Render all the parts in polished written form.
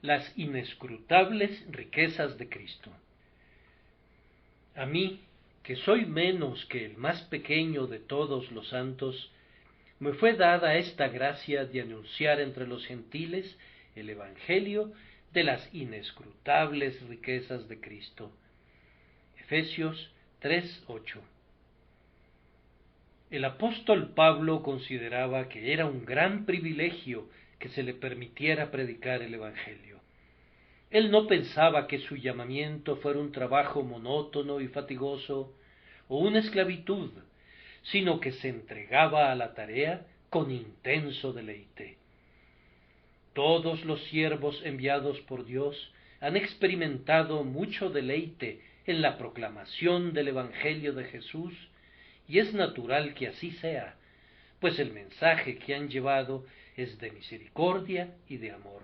Las inescrutables riquezas de Cristo. A mí, que soy menos que el más pequeño de todos los santos, me fue dada esta gracia de anunciar entre los gentiles el Evangelio de las inescrutables riquezas de Cristo. Efesios 3:8. El apóstol Pablo consideraba que era un gran privilegio que se le permitiera predicar el Evangelio. Él no pensaba que su llamamiento fuera un trabajo monótono y fatigoso o una esclavitud, sino que se entregaba a la tarea con intenso deleite. Todos los siervos enviados por Dios han experimentado mucho deleite en la proclamación del Evangelio de Jesús, y es natural que así sea, pues el mensaje que han llevado es de misericordia y de amor.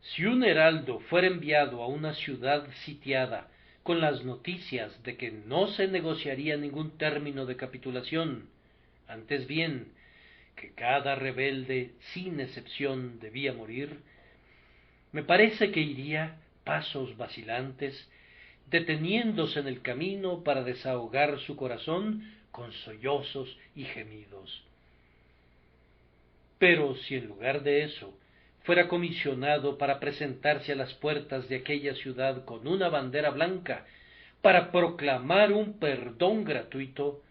Si un heraldo fuera enviado a una ciudad sitiada con las noticias de que no se negociaría ningún término de capitulación, antes bien, que cada rebelde, sin excepción, debía morir, me parece que iría pasos vacilantes, deteniéndose en el camino para desahogar su corazón con sollozos y gemidos. Pero si en lugar de eso fuera comisionado para presentarse a las puertas de aquella ciudad con una bandera blanca, para proclamar un perdón gratuito,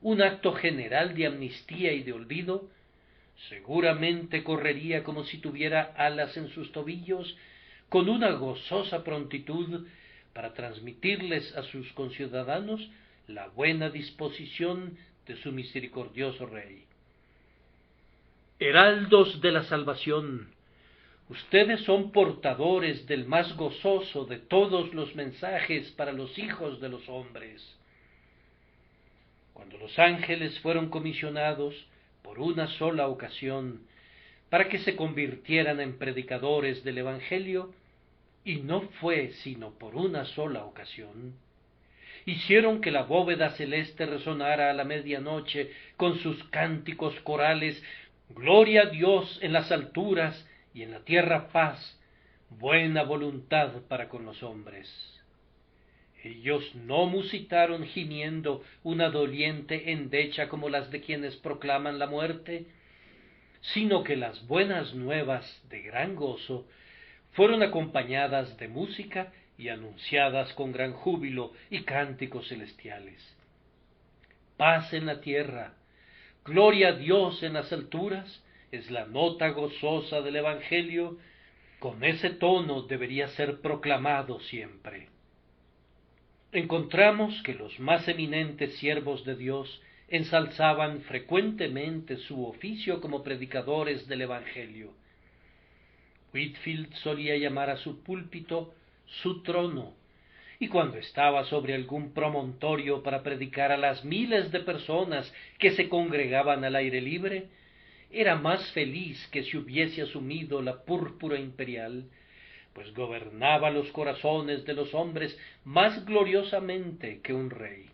un acto general de amnistía y de olvido, seguramente correría como si tuviera alas en sus tobillos, con una gozosa prontitud para transmitirles a sus conciudadanos la buena disposición de su misericordioso Rey. Heraldos de la salvación, ustedes son portadores del más gozoso de todos los mensajes para los hijos de los hombres. Cuando los ángeles fueron comisionados por una sola ocasión para que se convirtieran en predicadores del Evangelio, y no fue sino por una sola ocasión, hicieron que la bóveda celeste resonara a la medianoche con sus cánticos corales: Gloria a Dios en las alturas y en la tierra paz, buena voluntad para con los hombres. Ellos no musitaron gimiendo una doliente endecha como las de quienes proclaman la muerte, sino que las buenas nuevas de gran gozo fueron acompañadas de música y anunciadas con gran júbilo y cánticos celestiales. Paz en la tierra, gloria a Dios en las alturas, es la nota gozosa del Evangelio. Con ese tono debería ser proclamado siempre. Encontramos que los más eminentes siervos de Dios ensalzaban frecuentemente su oficio como predicadores del Evangelio. Whitefield solía llamar a su púlpito su trono, y cuando estaba sobre algún promontorio para predicar a las miles de personas que se congregaban al aire libre, era más feliz que si hubiese asumido la púrpura imperial, pues gobernaba los corazones de los hombres más gloriosamente que un rey.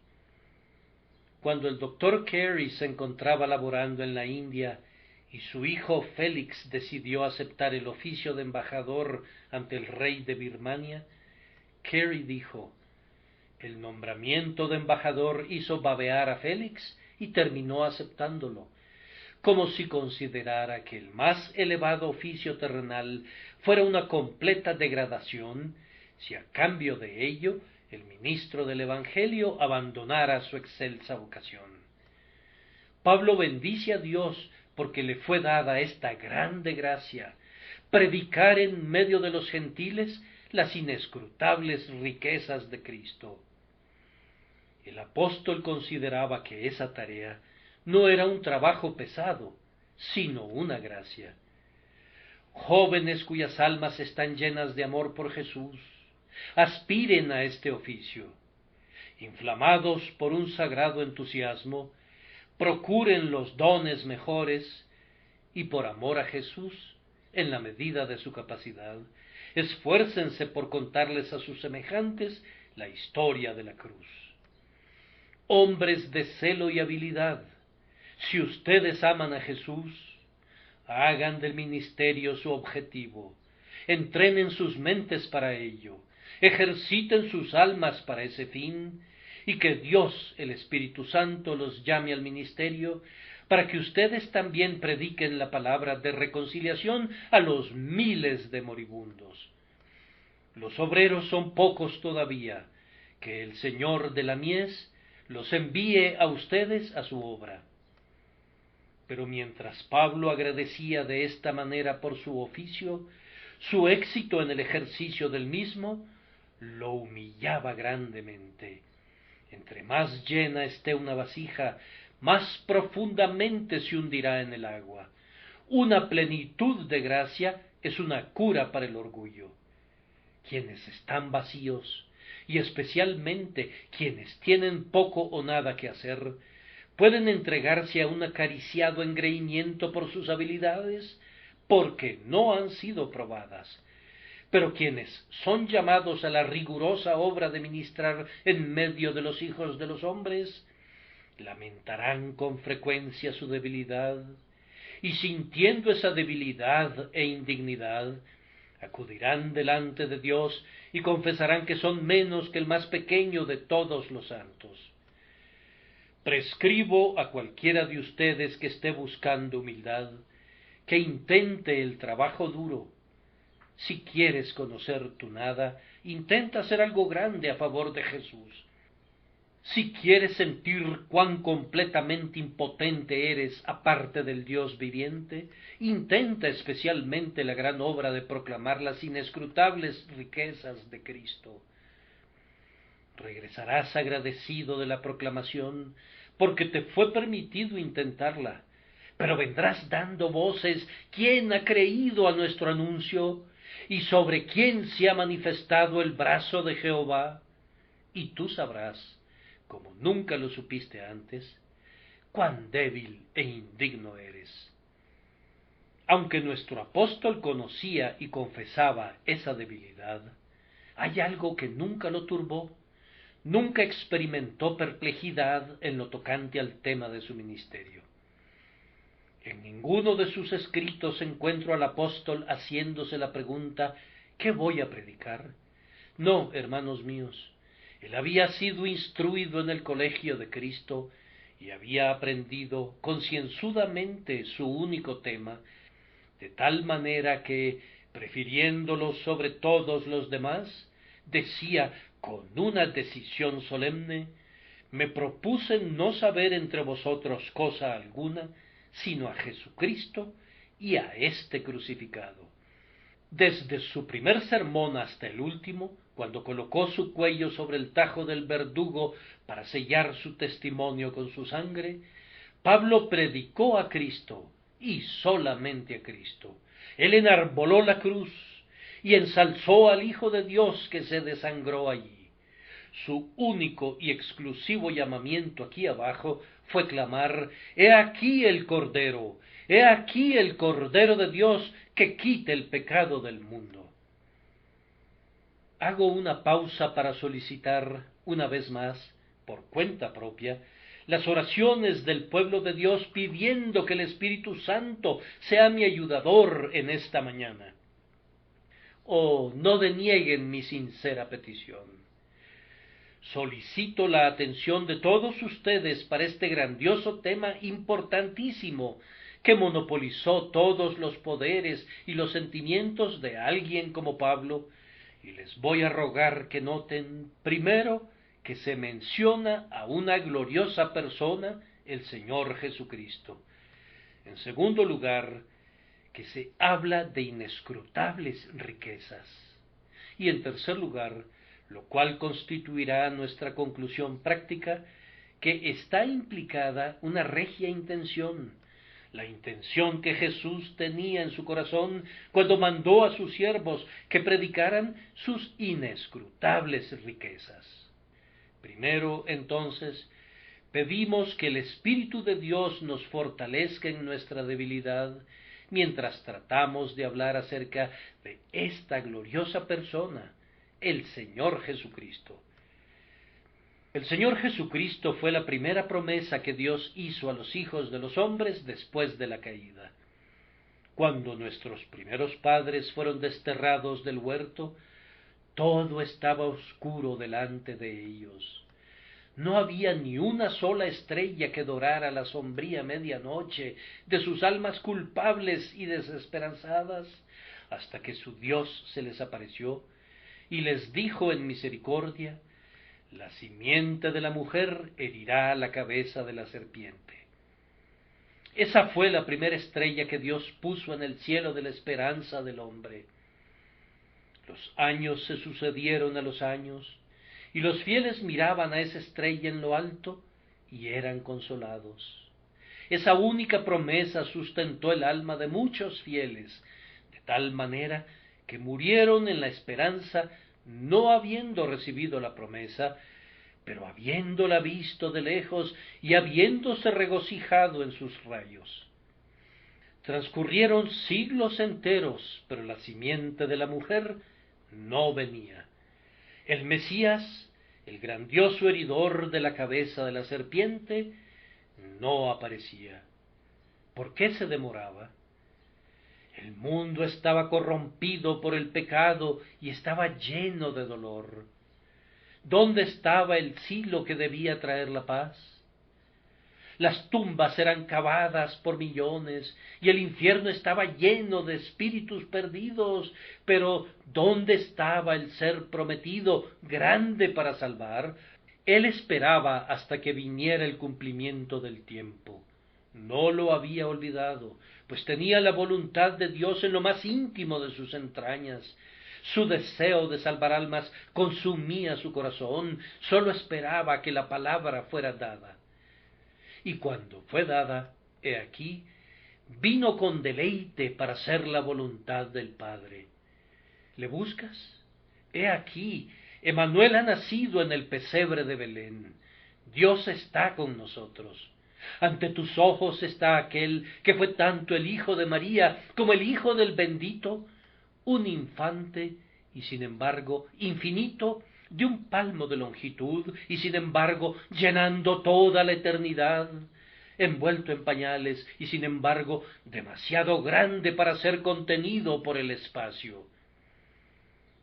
Cuando el doctor Carey se encontraba laborando en la India y su hijo Félix decidió aceptar el oficio de embajador ante el rey de Birmania, Carey dijo: el nombramiento de embajador hizo babear a Félix y terminó aceptándolo, como si considerara que el más elevado oficio terrenal fuera una completa degradación, si a cambio de ello el ministro del Evangelio abandonara su excelsa vocación. Pablo bendice a Dios porque le fue dada esta grande gracia, predicar en medio de los gentiles las inescrutables riquezas de Cristo. El apóstol consideraba que esa tarea no era un trabajo pesado, sino una gracia. Jóvenes cuyas almas están llenas de amor por Jesús, aspiren a este oficio. Inflamados por un sagrado entusiasmo, procuren los dones mejores y por amor a Jesús, en la medida de su capacidad, esfuércense por contarles a sus semejantes la historia de la cruz. Hombres de celo y habilidad, si ustedes aman a Jesús, hagan del ministerio su objetivo, entrenen sus mentes para ello, ejerciten sus almas para ese fin, y que Dios, el Espíritu Santo, los llame al ministerio, para que ustedes también prediquen la palabra de reconciliación a los miles de moribundos. Los obreros son pocos todavía, que el Señor de la mies los envíe a ustedes a su obra. Pero mientras Pablo agradecía de esta manera por su oficio, su éxito en el ejercicio del mismo lo humillaba grandemente. Entre más llena esté una vasija, más profundamente se hundirá en el agua. Una plenitud de gracia es una cura para el orgullo. Quienes están vacíos, y especialmente quienes tienen poco o nada que hacer, pueden entregarse a un acariciado engreimiento por sus habilidades, porque no han sido probadas. Pero quienes son llamados a la rigurosa obra de ministrar en medio de los hijos de los hombres, lamentarán con frecuencia su debilidad, y sintiendo esa debilidad e indignidad, acudirán delante de Dios y confesarán que son menos que el más pequeño de todos los santos. Prescribo a cualquiera de ustedes que esté buscando humildad, que intente el trabajo duro. Si quieres conocer tu nada, intenta hacer algo grande a favor de Jesús. Si quieres sentir cuán completamente impotente eres aparte del Dios viviente, intenta especialmente la gran obra de proclamar las inescrutables riquezas de Cristo. Regresarás agradecido de la proclamación, porque te fue permitido intentarla, pero vendrás dando voces: ¿quién ha creído a nuestro anuncio? ¿Y sobre quién se ha manifestado el brazo de Jehová? Y tú sabrás, como nunca lo supiste antes, cuán débil e indigno eres. Aunque nuestro apóstol conocía y confesaba esa debilidad, hay algo que nunca lo turbó. Nunca experimentó perplejidad en lo tocante al tema de su ministerio. En ninguno de sus escritos encuentro al apóstol haciéndose la pregunta: ¿qué voy a predicar? No, hermanos míos, él había sido instruido en el colegio de Cristo y había aprendido concienzudamente su único tema, de tal manera que, prefiriéndolo sobre todos los demás, decía con una decisión solemne: me propuse no saber entre vosotros cosa alguna, sino a Jesucristo y a este crucificado. Desde su primer sermón hasta el último, cuando colocó su cuello sobre el tajo del verdugo para sellar su testimonio con su sangre, Pablo predicó a Cristo y solamente a Cristo. Él enarboló la cruz y ensalzó al Hijo de Dios que se desangró allí. Su único y exclusivo llamamiento aquí abajo fue clamar: «He aquí el Cordero, he aquí el Cordero de Dios que quite el pecado del mundo». Hago una pausa para solicitar una vez más, por cuenta propia, las oraciones del pueblo de Dios, pidiendo que el Espíritu Santo sea mi ayudador en esta mañana. Oh, no denieguen mi sincera petición. Solicito la atención de todos ustedes para este grandioso tema importantísimo que monopolizó todos los poderes y los sentimientos de alguien como Pablo, y les voy a rogar que noten, primero, que se menciona a una gloriosa persona, el Señor Jesucristo. En segundo lugar, que se habla de inescrutables riquezas. Y en tercer lugar, lo cual constituirá nuestra conclusión práctica, que está implicada una regia intención, la intención que Jesús tenía en su corazón cuando mandó a sus siervos que predicaran sus inescrutables riquezas. Primero, entonces, pedimos que el Espíritu de Dios nos fortalezca en nuestra debilidad, mientras tratamos de hablar acerca de esta gloriosa persona, el Señor Jesucristo. El Señor Jesucristo fue la primera promesa que Dios hizo a los hijos de los hombres después de la caída. Cuando nuestros primeros padres fueron desterrados del huerto, todo estaba oscuro delante de ellos. No había ni una sola estrella que dorara la sombría medianoche de sus almas culpables y desesperanzadas, hasta que su Dios se les apareció y les dijo en misericordia: la simiente de la mujer herirá la cabeza de la serpiente. Esa fue la primera estrella que Dios puso en el cielo de la esperanza del hombre. Los años se sucedieron a los años, y los fieles miraban a esa estrella en lo alto y eran consolados. Esa única promesa sustentó el alma de muchos fieles, de tal manera que murieron en la esperanza, no habiendo recibido la promesa, pero habiéndola visto de lejos y habiéndose regocijado en sus rayos. Transcurrieron siglos enteros, pero la simiente de la mujer no venía. El Mesías, el grandioso heridor de la cabeza de la serpiente, no aparecía. ¿Por qué se demoraba? El mundo estaba corrompido por el pecado y estaba lleno de dolor. ¿Dónde estaba el silo que debía traer la paz? Las tumbas eran cavadas por millones y el infierno estaba lleno de espíritus perdidos, pero ¿dónde estaba el ser prometido, grande para salvar? Él esperaba hasta que viniera el cumplimiento del tiempo. No lo había olvidado, pues tenía la voluntad de Dios en lo más íntimo de sus entrañas. Su deseo de salvar almas consumía su corazón, sólo esperaba que la palabra fuera dada. Y cuando fue dada, he aquí, vino con deleite para hacer la voluntad del Padre. ¿Le buscas? He aquí, Emmanuel ha nacido en el pesebre de Belén. Dios está con nosotros. Ante tus ojos está aquel que fue tanto el hijo de María como el hijo del bendito, un infante y sin embargo infinito, de un palmo de longitud y sin embargo llenando toda la eternidad, envuelto en pañales y sin embargo demasiado grande para ser contenido por el espacio.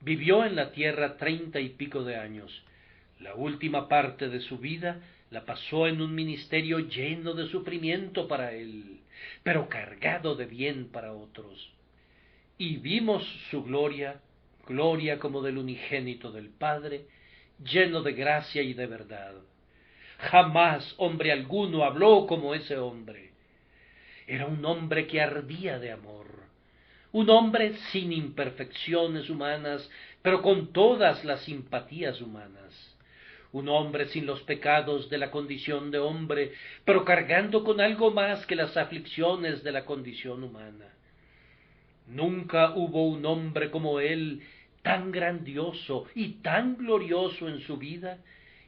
Vivió en la tierra 30 y pico de años. La última parte de su vida la pasó en un ministerio lleno de sufrimiento para él, pero cargado de bien para otros. Y vimos su gloria, gloria como del unigénito del Padre, lleno de gracia y de verdad. Jamás hombre alguno habló como ese hombre. Era un hombre que ardía de amor, un hombre sin imperfecciones humanas, pero con todas las simpatías humanas. Un hombre sin los pecados de la condición de hombre, pero cargando con algo más que las aflicciones de la condición humana. Nunca hubo un hombre como él, tan grandioso y tan glorioso en su vida,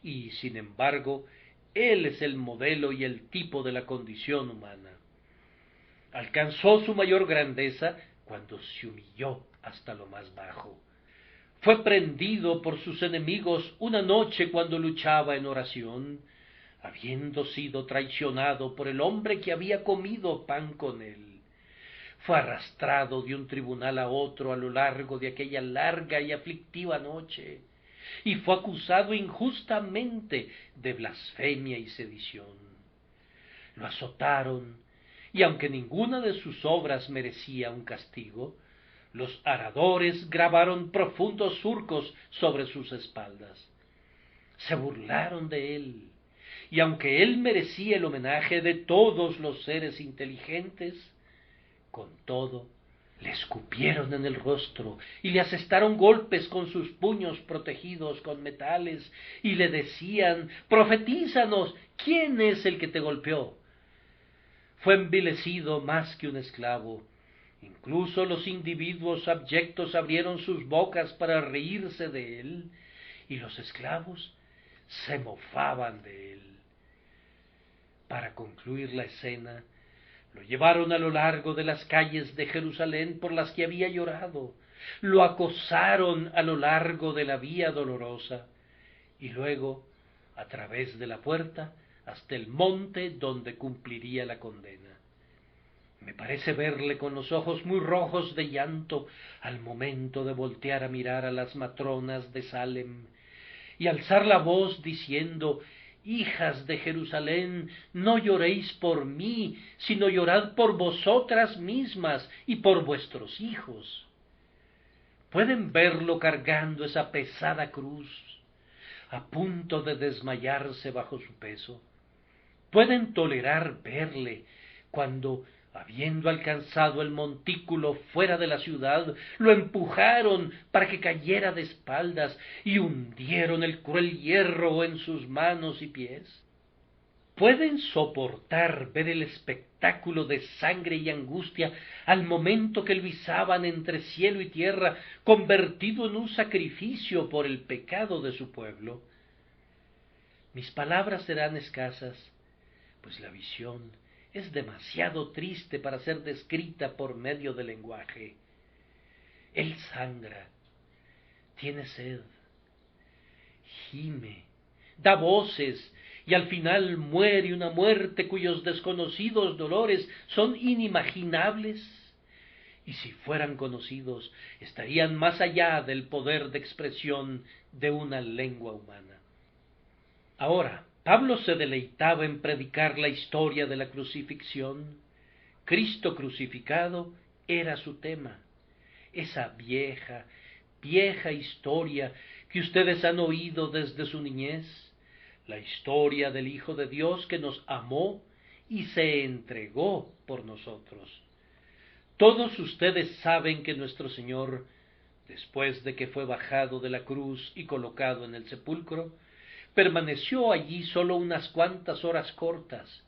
y sin embargo, él es el modelo y el tipo de la condición humana. Alcanzó su mayor grandeza cuando se humilló hasta lo más bajo. Fue prendido por sus enemigos una noche cuando luchaba en oración, habiendo sido traicionado por el hombre que había comido pan con él. Fue arrastrado de un tribunal a otro a lo largo de aquella larga y aflictiva noche, y fue acusado injustamente de blasfemia y sedición. Lo azotaron, y aunque ninguna de sus obras merecía un castigo, los aradores grabaron profundos surcos sobre sus espaldas. Se burlaron de él, y aunque él merecía el homenaje de todos los seres inteligentes, con todo, le escupieron en el rostro y le asestaron golpes con sus puños protegidos con metales y le decían: «Profetízanos, ¿quién es el que te golpeó?». Fue envilecido más que un esclavo. Incluso los individuos abyectos abrieron sus bocas para reírse de él, y los esclavos se mofaban de él. Para concluir la escena, lo llevaron a lo largo de las calles de Jerusalén por las que había llorado, lo acosaron a lo largo de la vía dolorosa, y luego, a través de la puerta, hasta el monte donde cumpliría la condena. Me parece verle con los ojos muy rojos de llanto al momento de voltear a mirar a las matronas de Salem y alzar la voz diciendo: hijas de Jerusalén, no lloréis por mí, sino llorad por vosotras mismas y por vuestros hijos. Pueden verlo cargando esa pesada cruz, a punto de desmayarse bajo su peso. Pueden tolerar verle cuando, habiendo alcanzado el montículo fuera de la ciudad, lo empujaron para que cayera de espaldas y hundieron el cruel hierro en sus manos y pies. Pueden soportar ver el espectáculo de sangre y angustia al momento que lo izaban entre cielo y tierra, convertido en un sacrificio por el pecado de su pueblo. Mis palabras serán escasas, pues la visión es demasiado triste para ser descrita por medio del lenguaje. Él sangra, tiene sed, gime, da voces y al final muere una muerte cuyos desconocidos dolores son inimaginables, y si fueran conocidos estarían más allá del poder de expresión de una lengua humana. Ahora, Pablo se deleitaba en predicar la historia de la crucifixión. Cristo crucificado era su tema. Esa vieja historia que ustedes han oído desde su niñez, la historia del Hijo de Dios que nos amó y se entregó por nosotros. Todos ustedes saben que nuestro Señor, después de que fue bajado de la cruz y colocado en el sepulcro, permaneció allí solo unas cuantas horas cortas,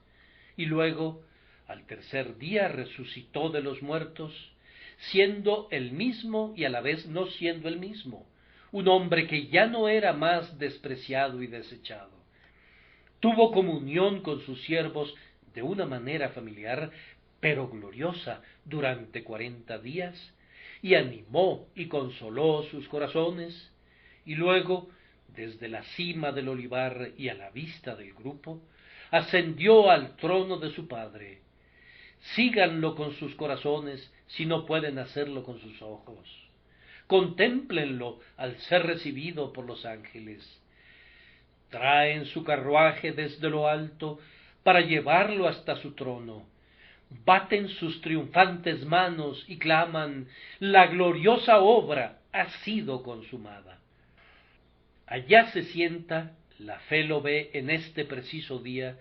y luego, al tercer día, resucitó de los muertos, siendo el mismo y a la vez no siendo el mismo, un hombre que ya no era más despreciado y desechado. Tuvo comunión con sus siervos de una manera familiar, pero gloriosa, durante 40 días, y animó y consoló sus corazones, y luego, desde la cima del olivar y a la vista del grupo, ascendió al trono de su Padre. Síganlo con sus corazones si no pueden hacerlo con sus ojos. Contémplenlo al ser recibido por los ángeles. Traen su carruaje desde lo alto para llevarlo hasta su trono. Baten sus triunfantes manos y claman: la gloriosa obra ha sido consumada. Allá se sienta, la fe lo ve en este preciso día,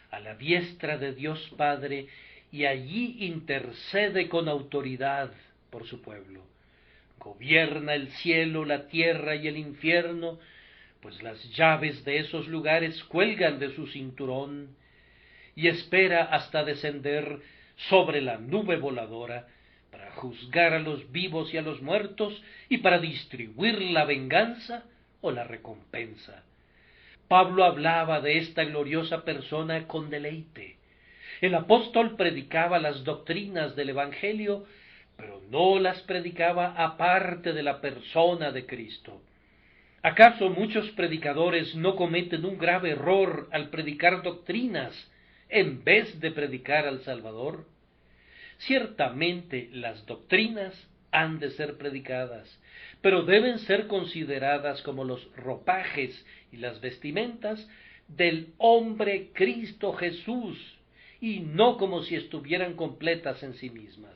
a la diestra de Dios Padre, y allí intercede con autoridad por su pueblo. Gobierna el cielo, la tierra y el infierno, pues las llaves de esos lugares cuelgan de su cinturón, y espera hasta descender sobre la nube voladora para juzgar a los vivos y a los muertos y para distribuir la venganza o la recompensa. Pablo hablaba de esta gloriosa persona con deleite. El apóstol predicaba las doctrinas del Evangelio, pero no las predicaba aparte de la persona de Cristo. ¿Acaso muchos predicadores no cometen un grave error al predicar doctrinas en vez de predicar al Salvador? Ciertamente las doctrinas han de ser predicadas, pero deben ser consideradas como los ropajes y las vestimentas del hombre Cristo Jesús, y no como si estuvieran completas en sí mismas.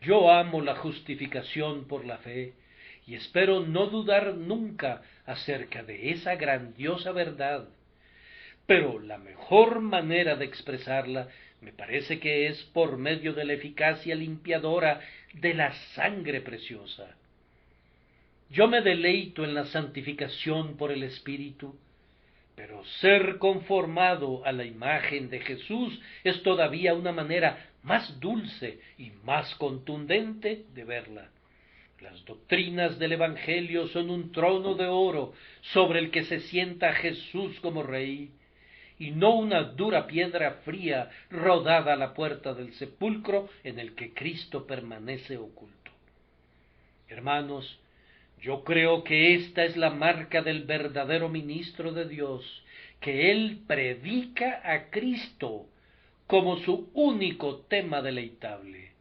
Yo amo la justificación por la fe, y espero no dudar nunca acerca de esa grandiosa verdad, pero la mejor manera de expresarla me parece que es por medio de la eficacia limpiadora de la sangre preciosa. Yo me deleito en la santificación por el Espíritu, pero ser conformado a la imagen de Jesús es todavía una manera más dulce y más contundente de verla. Las doctrinas del Evangelio son un trono de oro sobre el que se sienta Jesús como Rey, y no una dura piedra fría rodada a la puerta del sepulcro en el que Cristo permanece oculto. Hermanos, yo creo que esta es la marca del verdadero ministro de Dios, que él predica a Cristo como su único tema deleitable.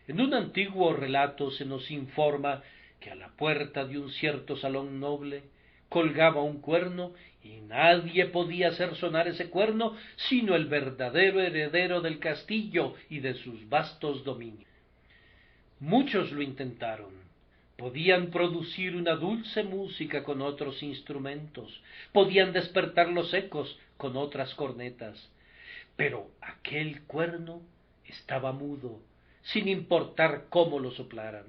En un antiguo relato se nos informa que a la puerta de un cierto salón noble colgaba un cuerno y nadie podía hacer sonar ese cuerno sino el verdadero heredero del castillo y de sus vastos dominios. Muchos lo intentaron. Podían producir una dulce música con otros instrumentos, podían despertar los ecos con otras cornetas, pero aquel cuerno estaba mudo, sin importar cómo lo soplaran.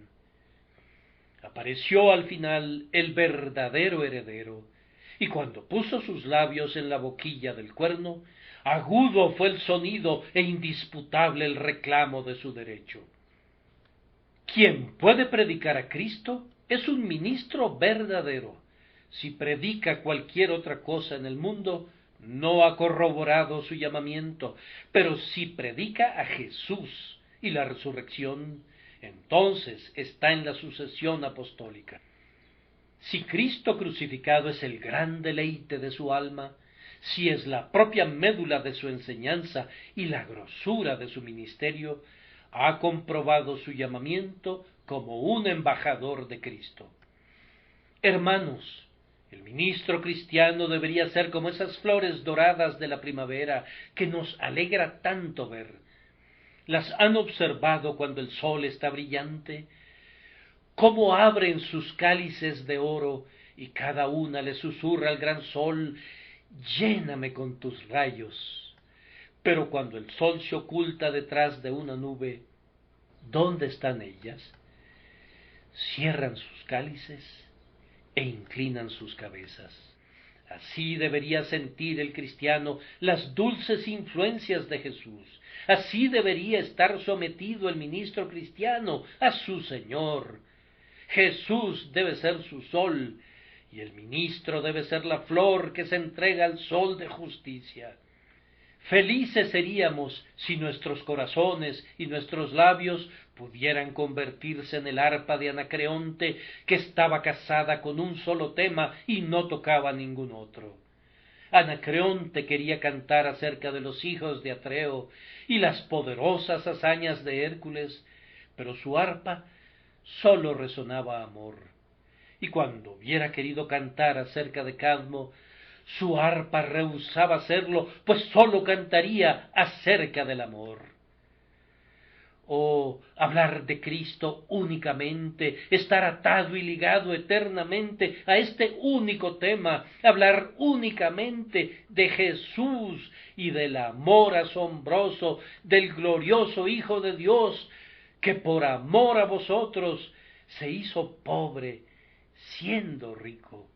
Apareció al final el verdadero heredero, y cuando puso sus labios en la boquilla del cuerno, agudo fue el sonido e indisputable el reclamo de su derecho. Quien puede predicar a Cristo es un ministro verdadero. Si predica cualquier otra cosa en el mundo, no ha corroborado su llamamiento, pero si predica a Jesús y la resurrección, entonces está en la sucesión apostólica. Si Cristo crucificado es el gran deleite de su alma, si es la propia médula de su enseñanza y la grosura de su ministerio, ha comprobado su llamamiento como un embajador de Cristo. Hermanos, el ministro cristiano debería ser como esas flores doradas de la primavera que nos alegra tanto ver. ¿Las han observado cuando el sol está brillante? Cómo abren sus cálices de oro y cada una le susurra al gran sol: lléname con tus rayos. Pero cuando el sol se oculta detrás de una nube, ¿dónde están ellas? Cierran sus cálices e inclinan sus cabezas. Así debería sentir el cristiano las dulces influencias de Jesús. Así debería estar sometido el ministro cristiano a su Señor. Jesús debe ser su sol, y el ministro debe ser la flor que se entrega al sol de justicia. Felices seríamos si nuestros corazones y nuestros labios pudieran convertirse en el arpa de Anacreonte, que estaba casada con un solo tema y no tocaba ningún otro. Anacreonte quería cantar acerca de los hijos de Atreo y las poderosas hazañas de Hércules, pero su arpa sólo resonaba amor. Y cuando hubiera querido cantar acerca de Cadmo, su arpa rehusaba hacerlo, pues sólo cantaría acerca del amor. Oh, hablar de Cristo únicamente, estar atado y ligado eternamente a este único tema, hablar únicamente de Jesús y del amor asombroso del glorioso Hijo de Dios, que por amor a vosotros se hizo pobre, siendo rico.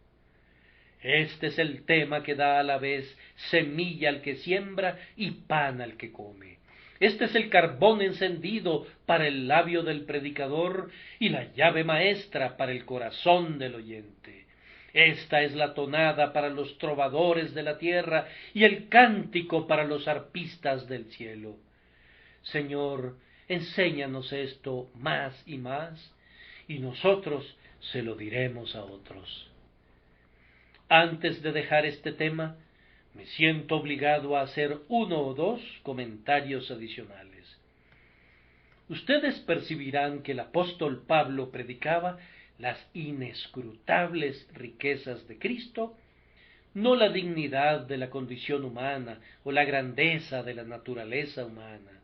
Este es el tema que da a la vez semilla al que siembra y pan al que come. Este es el carbón encendido para el labio del predicador y la llave maestra para el corazón del oyente. Esta es la tonada para los trovadores de la tierra y el cántico para los arpistas del cielo. Señor, enséñanos esto más y más, y nosotros se lo diremos a otros. Antes de dejar este tema, me siento obligado a hacer uno o dos comentarios adicionales. Ustedes percibirán que el apóstol Pablo predicaba las inescrutables riquezas de Cristo, no la dignidad de la condición humana o la grandeza de la naturaleza humana.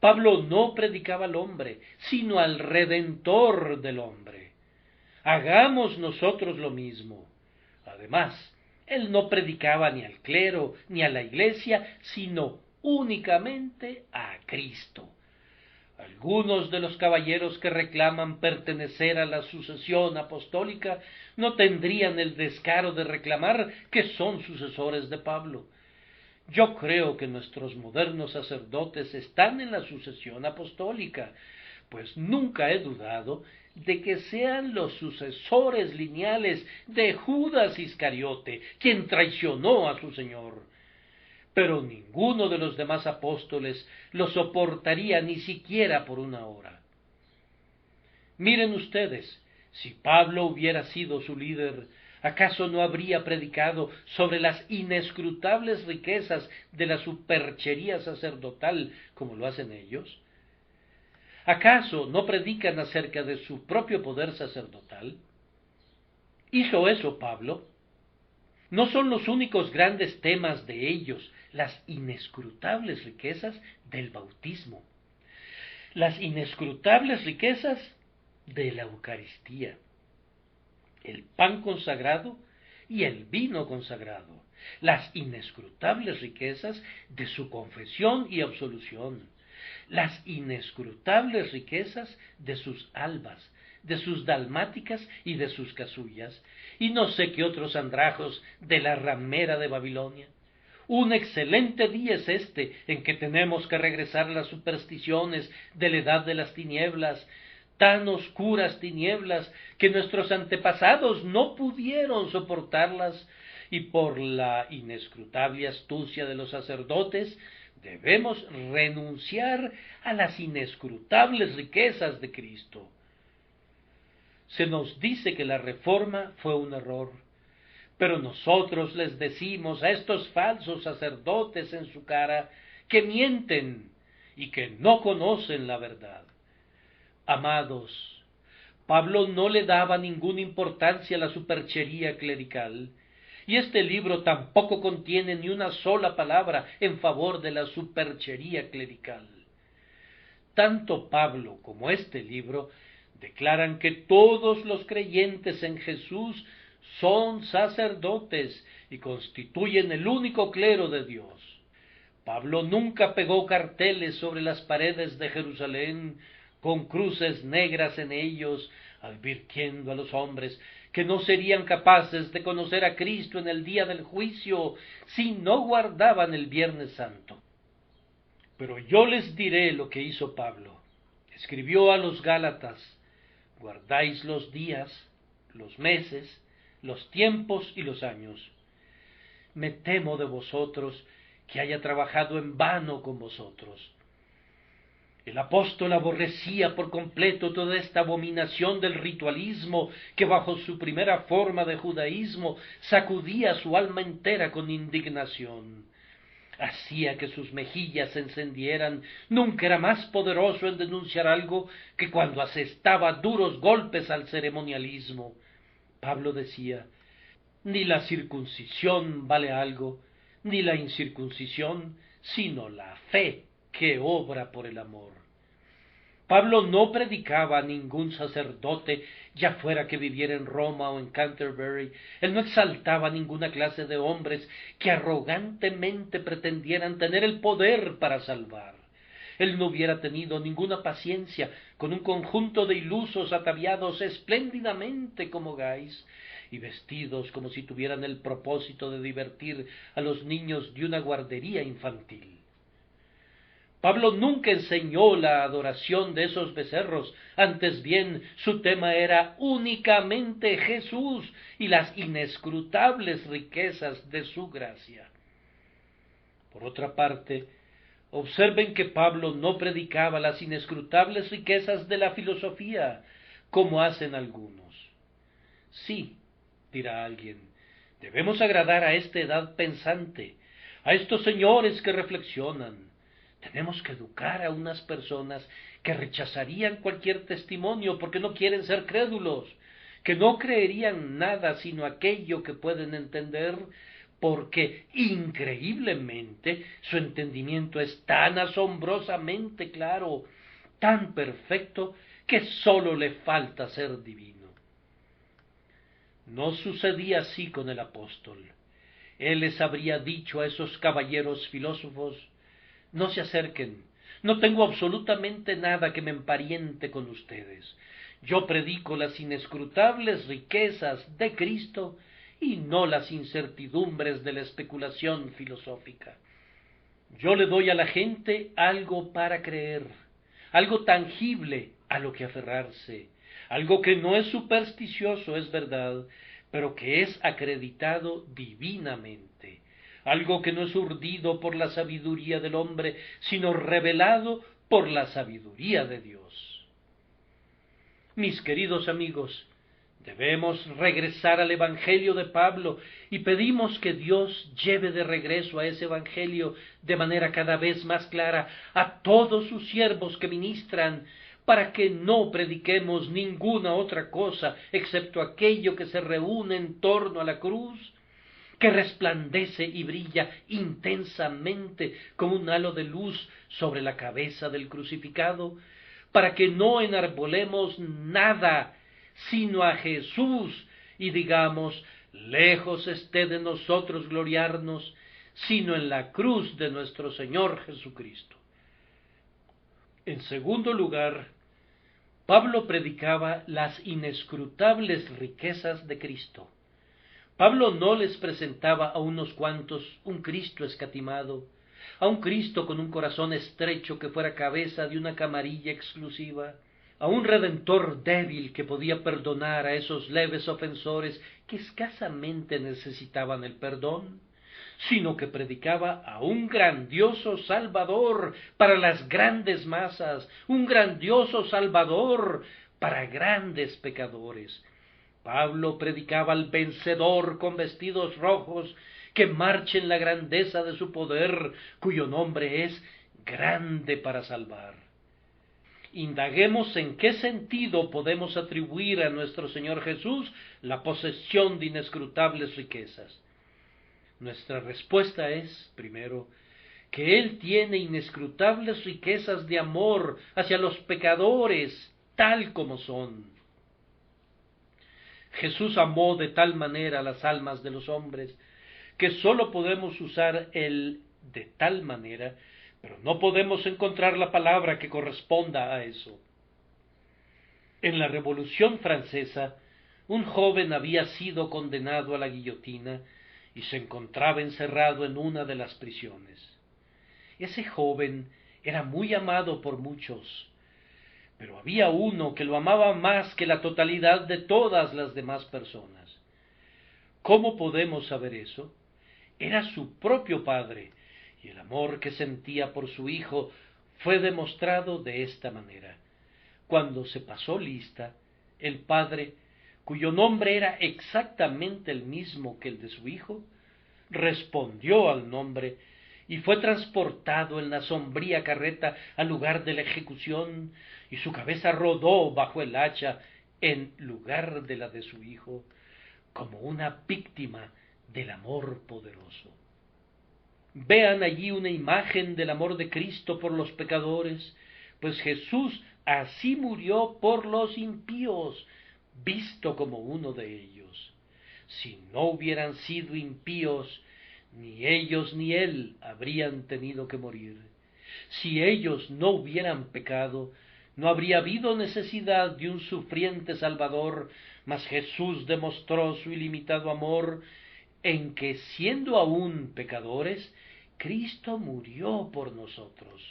Pablo no predicaba al hombre, sino al Redentor del hombre. Hagamos nosotros lo mismo. Además, él no predicaba ni al clero ni a la iglesia, sino únicamente a Cristo. Algunos de los caballeros que reclaman pertenecer a la sucesión apostólica no tendrían el descaro de reclamar que son sucesores de Pablo. Yo creo que nuestros modernos sacerdotes están en la sucesión apostólica, pues nunca he dudado de que sean los sucesores lineales de Judas Iscariote, quien traicionó a su Señor. Pero ninguno de los demás apóstoles lo soportaría ni siquiera por una hora. Miren ustedes, si Pablo hubiera sido su líder, ¿Acaso no habría predicado sobre las inescrutables riquezas de la superchería sacerdotal como lo hacen ellos? ¿Acaso no predican acerca de su propio poder sacerdotal? ¿Hizo eso Pablo? No son los únicos grandes temas de ellos las inescrutables riquezas del bautismo, las inescrutables riquezas de la Eucaristía, el pan consagrado y el vino consagrado, las inescrutables riquezas de su confesión y absolución, las inescrutables riquezas de sus albas, de sus dalmáticas y de sus casullas, y no sé qué otros andrajos de la ramera de Babilonia. Un excelente día es este en que tenemos que regresar a las supersticiones de la edad de las tinieblas, tan oscuras tinieblas que nuestros antepasados no pudieron soportarlas, y por la inescrutable astucia de los sacerdotes debemos renunciar a las inescrutables riquezas de Cristo. Se nos dice que la reforma fue un error, pero nosotros les decimos a estos falsos sacerdotes en su cara que mienten y que no conocen la verdad. Amados, Pablo no le daba ninguna importancia a la superchería clerical, y este libro tampoco contiene ni una sola palabra en favor de la superchería clerical. Tanto Pablo como este libro declaran que todos los creyentes en Jesús son sacerdotes y constituyen el único clero de Dios. Pablo nunca pegó carteles sobre las paredes de Jerusalén con cruces negras en ellos, advirtiendo a los hombres que no serían capaces de conocer a Cristo en el día del juicio si no guardaban el Viernes Santo. Pero yo les diré lo que hizo Pablo. Escribió a los Gálatas: guardáis los días, los meses, los tiempos y los años. Me temo de vosotros que haya trabajado en vano con vosotros. El apóstol aborrecía por completo toda esta abominación del ritualismo que bajo su primera forma de judaísmo sacudía su alma entera con indignación. Hacía que sus mejillas se encendieran. Nunca era más poderoso en denunciar algo que cuando asestaba duros golpes al ceremonialismo. Pablo decía: ni la circuncisión vale algo, ni la incircuncisión, sino la fe que obra por el amor. Pablo no predicaba a ningún sacerdote, ya fuera que viviera en Roma o en Canterbury. Él no exaltaba a ninguna clase de hombres que arrogantemente pretendieran tener el poder para salvar. Él no hubiera tenido ninguna paciencia con un conjunto de ilusos ataviados espléndidamente como gais y vestidos como si tuvieran el propósito de divertir a los niños de una guardería infantil. Pablo nunca enseñó la adoración de esos becerros, antes bien su tema era únicamente Jesús y las inescrutables riquezas de su gracia. Por otra parte, observen que Pablo no predicaba las inescrutables riquezas de la filosofía, como hacen algunos. Sí, dirá alguien, debemos agradar a esta edad pensante, a estos señores que reflexionan. Tenemos que educar a unas personas que rechazarían cualquier testimonio porque no quieren ser crédulos, que no creerían nada sino aquello que pueden entender, porque increíblemente su entendimiento es tan asombrosamente claro, tan perfecto, que sólo le falta ser divino. No sucedía así con el apóstol. Él les habría dicho a esos caballeros filósofos: no se acerquen, no tengo absolutamente nada que me empariente con ustedes. Yo predico las inescrutables riquezas de Cristo y no las incertidumbres de la especulación filosófica. Yo le doy a la gente algo para creer, algo tangible a lo que aferrarse, algo que no es supersticioso, es verdad, pero que es acreditado divinamente, algo que no es urdido por la sabiduría del hombre, sino revelado por la sabiduría de Dios. Mis queridos amigos, Debemos regresar al Evangelio de Pablo y pedimos que Dios lleve de regreso a ese Evangelio de manera cada vez más clara a todos sus siervos que ministran, para que no prediquemos ninguna otra cosa excepto aquello que se reúne en torno a la cruz, que resplandece y brilla intensamente como un halo de luz sobre la cabeza del crucificado, para que no enarbolemos nada sino a Jesús, y digamos, lejos esté de nosotros gloriarnos, sino en la cruz de nuestro Señor Jesucristo. En segundo lugar, Pablo predicaba las inescrutables riquezas de Cristo. Pablo no les presentaba a unos cuantos un Cristo escatimado, a un Cristo con un corazón estrecho que fuera cabeza de una camarilla exclusiva, a un Redentor débil que podía perdonar a esos leves ofensores que escasamente necesitaban el perdón, sino que predicaba a un grandioso Salvador para las grandes masas, un grandioso Salvador para grandes pecadores. Pablo predicaba al vencedor con vestidos rojos, que marche en la grandeza de su poder, cuyo nombre es grande para salvar. Indaguemos en qué sentido podemos atribuir a nuestro Señor Jesús la posesión de inescrutables riquezas. Nuestra respuesta es, primero, que Él tiene inescrutables riquezas de amor hacia los pecadores, tal como son. Jesús amó de tal manera las almas de los hombres, que sólo podemos usar el de tal manera, pero no podemos encontrar la palabra que corresponda a eso. En la Revolución Francesa, un joven había sido condenado a la guillotina y se encontraba encerrado en una de las prisiones. Ese joven era muy amado por muchos, pero había uno que lo amaba más que la totalidad de todas las demás personas. ¿Cómo podemos saber eso? Era su propio padre, y el amor que sentía por su hijo fue demostrado de esta manera. Cuando se pasó lista, el padre, cuyo nombre era exactamente el mismo que el de su hijo, respondió al nombre y fue transportado en la sombría carreta al lugar de la ejecución, y su cabeza rodó bajo el hacha en lugar de la de su hijo, como una víctima del amor poderoso. Vean allí una imagen del amor de Cristo por los pecadores, pues Jesús así murió por los impíos, visto como uno de ellos. Si no hubieran sido impíos, ni ellos ni él habrían tenido que morir. Si ellos no hubieran pecado, no habría habido necesidad de un sufriente Salvador, mas Jesús demostró su ilimitado amor en que, siendo aún pecadores, Cristo murió por nosotros.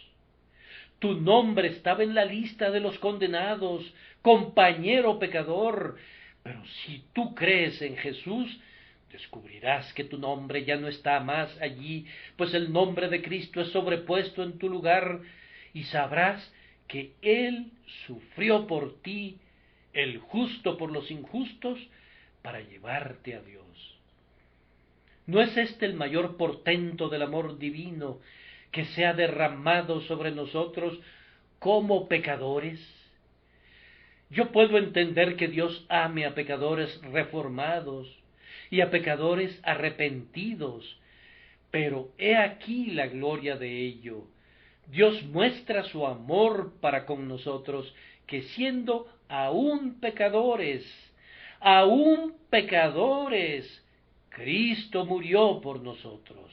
Tu nombre estaba en la lista de los condenados, compañero pecador, pero si tú crees en Jesús, descubrirás que tu nombre ya no está más allí, pues el nombre de Cristo es sobrepuesto en tu lugar, y sabrás que Él sufrió por ti, el justo por los injustos, para llevarte a Dios. ¿No es este el mayor portento del amor divino que se ha derramado sobre nosotros como pecadores? Yo puedo entender que Dios ame a pecadores reformados y a pecadores arrepentidos, pero he aquí la gloria de ello. Dios muestra su amor para con nosotros, que siendo aún pecadores, Cristo murió por nosotros.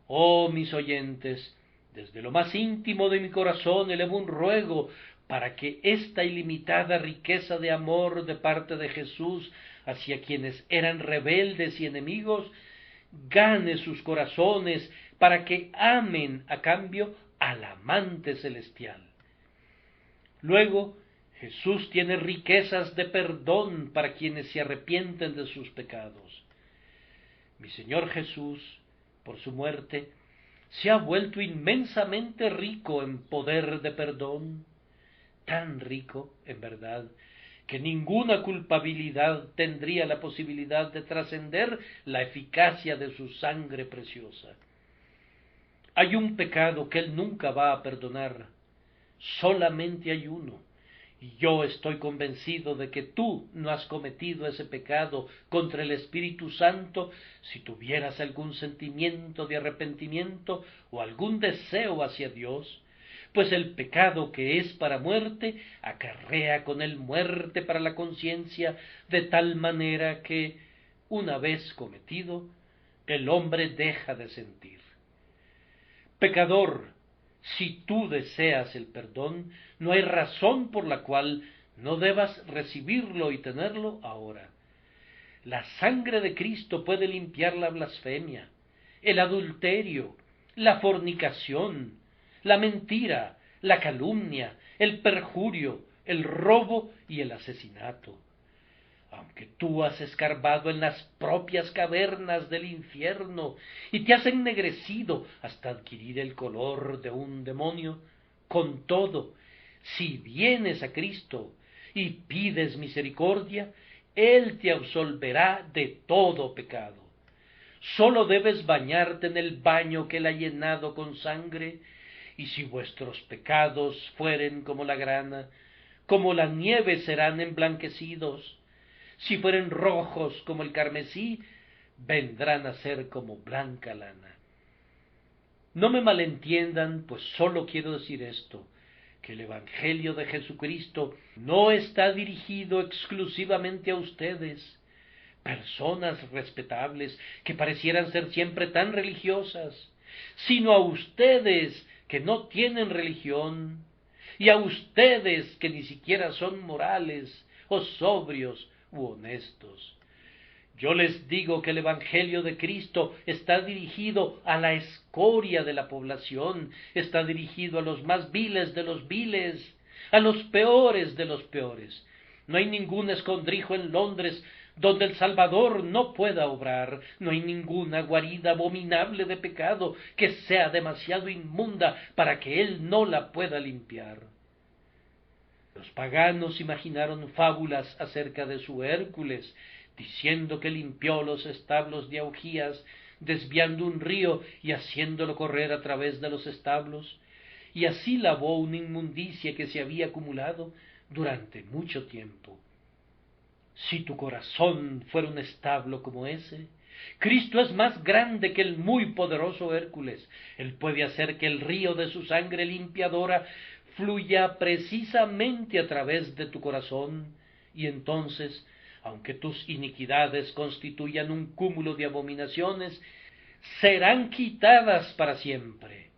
Oh, mis oyentes, desde lo más íntimo de mi corazón elevo un ruego para que esta ilimitada riqueza de amor de parte de Jesús hacia quienes eran rebeldes y enemigos gane sus corazones, para que amen a cambio al amante celestial. Luego, Jesús tiene riquezas de perdón para quienes se arrepienten de sus pecados. Mi Señor Jesús, por su muerte, se ha vuelto inmensamente rico en poder de perdón, tan rico, en verdad, que ninguna culpabilidad tendría la posibilidad de trascender la eficacia de su sangre preciosa. Hay un pecado que Él nunca va a perdonar, solamente hay uno, y yo estoy convencido de que tú no has cometido ese pecado contra el Espíritu Santo si tuvieras algún sentimiento de arrepentimiento o algún deseo hacia Dios, pues el pecado que es para muerte acarrea con él muerte para la conciencia, de tal manera que, una vez cometido, el hombre deja de sentir. Pecador, si tú deseas el perdón, no hay razón por la cual no debas recibirlo y tenerlo ahora. La sangre de Cristo puede limpiar la blasfemia, el adulterio, la fornicación, la mentira, la calumnia, el perjurio, el robo y el asesinato. Aunque tú has escarbado en las propias cavernas del infierno y te has ennegrecido hasta adquirir el color de un demonio, con todo, si vienes a Cristo y pides misericordia, Él te absolverá de todo pecado. Sólo debes bañarte en el baño que Él ha llenado con sangre, y si vuestros pecados fueren como la grana, como la nieve serán emblanquecidos. Si fueren rojos como el carmesí, vendrán a ser como blanca lana. No me malentiendan, pues sólo quiero decir esto, que el Evangelio de Jesucristo no está dirigido exclusivamente a ustedes, personas respetables que parecieran ser siempre tan religiosas, sino a ustedes que no tienen religión, y a ustedes que ni siquiera son morales o sobrios u honestos. Yo les digo que el Evangelio de Cristo está dirigido a la escoria de la población, está dirigido a los más viles de los viles, a los peores de los peores. No hay ningún escondrijo en Londres donde el Salvador no pueda obrar, no hay ninguna guarida abominable de pecado que sea demasiado inmunda para que Él no la pueda limpiar. Los paganos imaginaron fábulas acerca de su Hércules, diciendo que limpió los establos de Augías, desviando un río y haciéndolo correr a través de los establos, y así lavó una inmundicia que se había acumulado durante mucho tiempo. Si tu corazón fuera un establo como ese, Cristo es más grande que el muy poderoso Hércules. Él puede hacer que el río de su sangre limpiadora fluya precisamente a través de tu corazón, y entonces, aunque tus iniquidades constituyan un cúmulo de abominaciones, serán quitadas para siempre.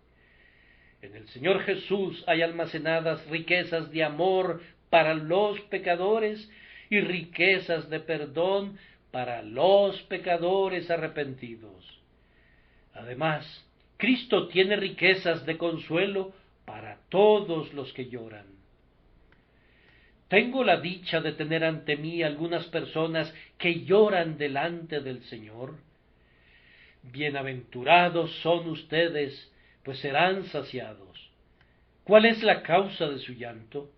En el Señor Jesús hay almacenadas riquezas de amor para los pecadores y riquezas de perdón para los pecadores arrepentidos. Además, Cristo tiene riquezas de consuelo para todos los que lloran. Tengo la dicha de tener ante mí algunas personas que lloran delante del Señor. Bienaventurados son ustedes, pues serán saciados. ¿Cuál es la causa de su llanto?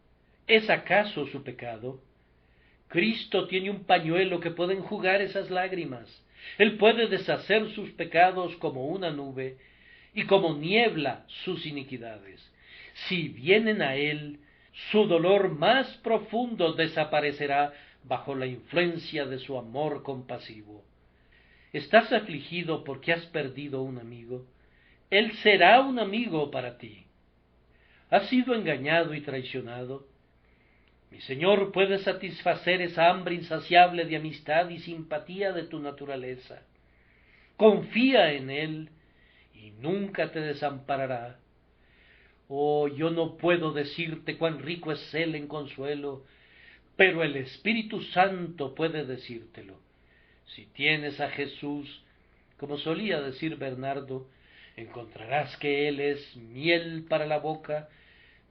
¿Es acaso su pecado? Cristo tiene un pañuelo que puede enjugar esas lágrimas. Él puede deshacer sus pecados como una nube y como niebla sus iniquidades. Si vienen a Él, su dolor más profundo desaparecerá bajo la influencia de su amor compasivo. ¿Estás afligido porque has perdido un amigo? Él será un amigo para ti. ¿Has sido engañado y traicionado? Mi Señor puede satisfacer esa hambre insaciable de amistad y simpatía de tu naturaleza. Confía en Él y nunca te desamparará. Oh, yo no puedo decirte cuán rico es Él en consuelo, pero el Espíritu Santo puede decírtelo. Si tienes a Jesús, como solía decir Bernardo, encontrarás que Él es miel para la boca,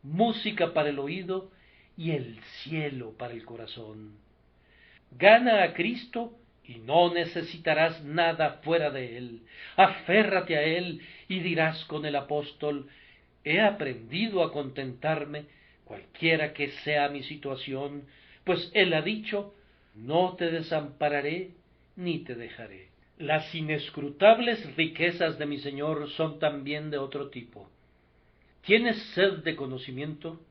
música para el oído y el cielo para el corazón. Gana a Cristo y no necesitarás nada fuera de Él. Aférrate a Él y dirás con el apóstol: he aprendido a contentarme, cualquiera que sea mi situación, pues Él ha dicho, no te desampararé ni te dejaré. Las inescrutables riquezas de mi Señor son también de otro tipo. ¿Tienes sed de conocimiento?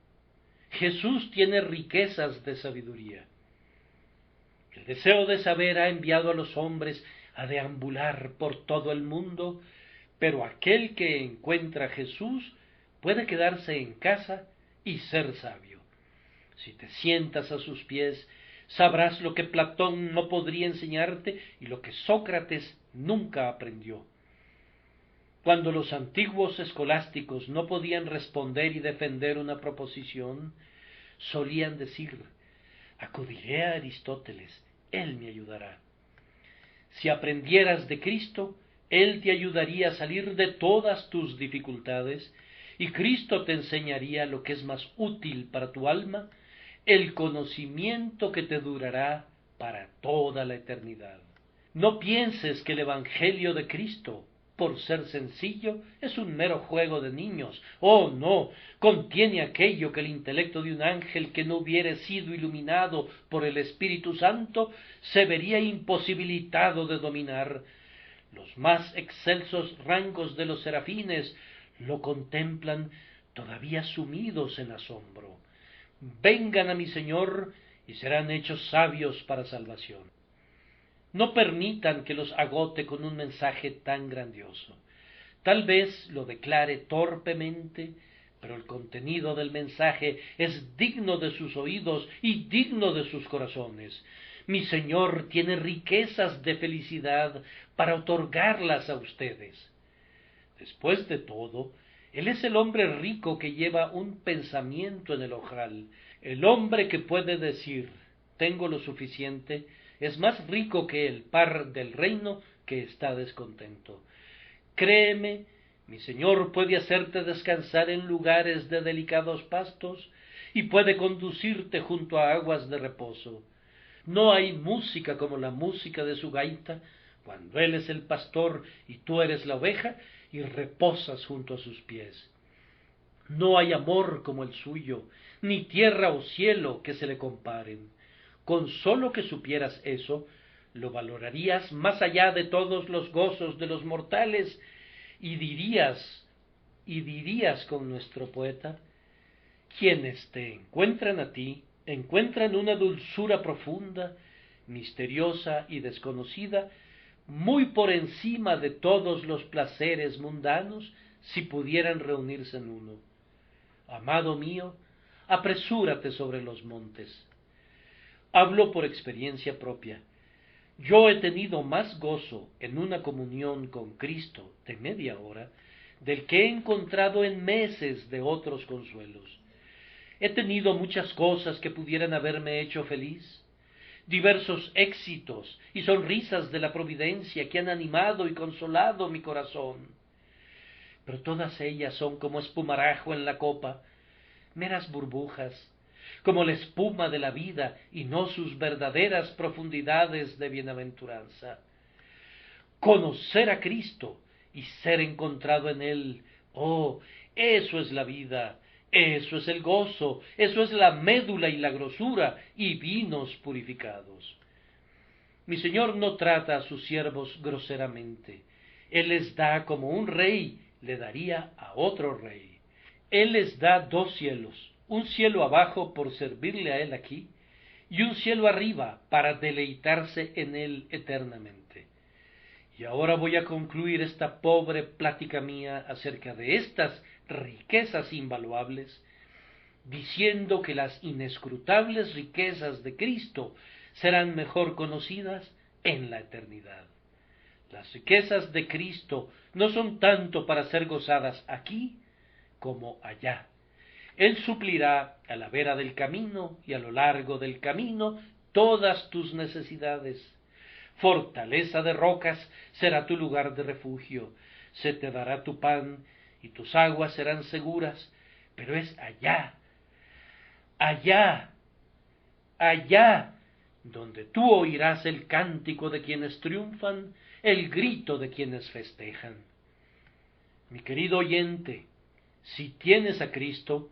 Jesús tiene riquezas de sabiduría. El deseo de saber ha enviado a los hombres a deambular por todo el mundo, pero aquel que encuentra a Jesús puede quedarse en casa y ser sabio. Si te sientas a sus pies, sabrás lo que Platón no podría enseñarte y lo que Sócrates nunca aprendió. Cuando los antiguos escolásticos no podían responder y defender una proposición, solían decir, acudiré a Aristóteles, él me ayudará. Si aprendieras de Cristo, Él te ayudaría a salir de todas tus dificultades, y Cristo te enseñaría lo que es más útil para tu alma, el conocimiento que te durará para toda la eternidad. No pienses que el Evangelio de Cristo, por ser sencillo, es un mero juego de niños. Oh, no, contiene aquello que el intelecto de un ángel que no hubiere sido iluminado por el Espíritu Santo se vería imposibilitado de dominar. Los más excelsos rangos de los serafines lo contemplan todavía sumidos en asombro. Vengan a mi Señor y serán hechos sabios para salvación. No permitan que los agote con un mensaje tan grandioso. Tal vez lo declare torpemente, pero el contenido del mensaje es digno de sus oídos y digno de sus corazones. Mi Señor tiene riquezas de felicidad para otorgarlas a ustedes. Después de todo, Él es el hombre rico que lleva un pensamiento en el ojal, el hombre que puede decir, tengo lo suficiente, es más rico que el par del reino que está descontento. Créeme, mi Señor puede hacerte descansar en lugares de delicados pastos y puede conducirte junto a aguas de reposo. No hay música como la música de su gaita, cuando Él es el pastor y tú eres la oveja y reposas junto a sus pies. No hay amor como el suyo, ni tierra o cielo que se le comparen. Con sólo que supieras eso, lo valorarías más allá de todos los gozos de los mortales, y dirías con nuestro poeta, quienes te encuentran a ti, encuentran una dulzura profunda, misteriosa y desconocida, muy por encima de todos los placeres mundanos, si pudieran reunirse en uno. Amado mío, apresúrate sobre los montes. Hablo por experiencia propia. Yo he tenido más gozo en una comunión con Cristo de media hora del que he encontrado en meses de otros consuelos. He tenido muchas cosas que pudieran haberme hecho feliz, diversos éxitos y sonrisas de la providencia que han animado y consolado mi corazón. Pero todas ellas son como espumarajo en la copa, meras burbujas, como la espuma de la vida y no sus verdaderas profundidades de bienaventuranza. Conocer a Cristo y ser encontrado en Él, oh, eso es la vida, eso es el gozo, eso es la médula y la grosura y vinos purificados. Mi Señor no trata a sus siervos groseramente. Él les da como un rey le daría a otro rey. Él les da dos cielos, un cielo abajo por servirle a Él aquí, y un cielo arriba para deleitarse en Él eternamente. Y ahora voy a concluir esta pobre plática mía acerca de estas riquezas invaluables, diciendo que las inescrutables riquezas de Cristo serán mejor conocidas en la eternidad. Las riquezas de Cristo no son tanto para ser gozadas aquí como allá. Él suplirá a la vera del camino y a lo largo del camino todas tus necesidades. Fortaleza de rocas será tu lugar de refugio, se te dará tu pan y tus aguas serán seguras, pero es allá, allá, allá, donde tú oirás el cántico de quienes triunfan, el grito de quienes festejan. Mi querido oyente, si tienes a Cristo,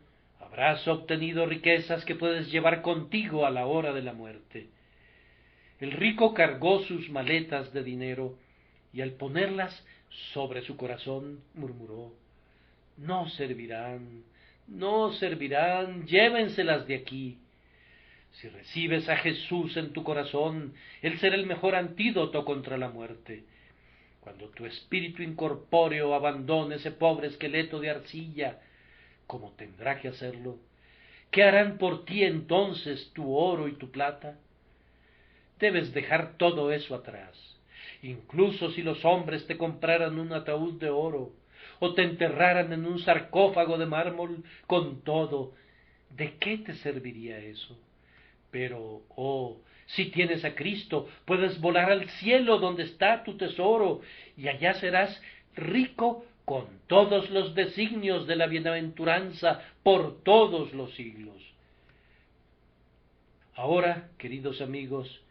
Habrás obtenido riquezas que puedes llevar contigo a la hora de la muerte. El rico cargó sus maletas de dinero y al ponerlas sobre su corazón murmuró: no servirán, no servirán, llévenselas de aquí. Si recibes a Jesús en tu corazón, Él será el mejor antídoto contra la muerte. Cuando tu espíritu incorpóreo abandone ese pobre esqueleto de arcilla, como tendrá que hacerlo, ¿qué harán por ti entonces tu oro y tu plata? Debes dejar todo eso atrás. Incluso si los hombres te compraran un ataúd de oro, o te enterraran en un sarcófago de mármol, con todo, ¿de qué te serviría eso? Pero, si tienes a Cristo, puedes volar al cielo donde está tu tesoro, y allá serás rico con todos los designios de la bienaventuranza por todos los siglos. Ahora, queridos amigos,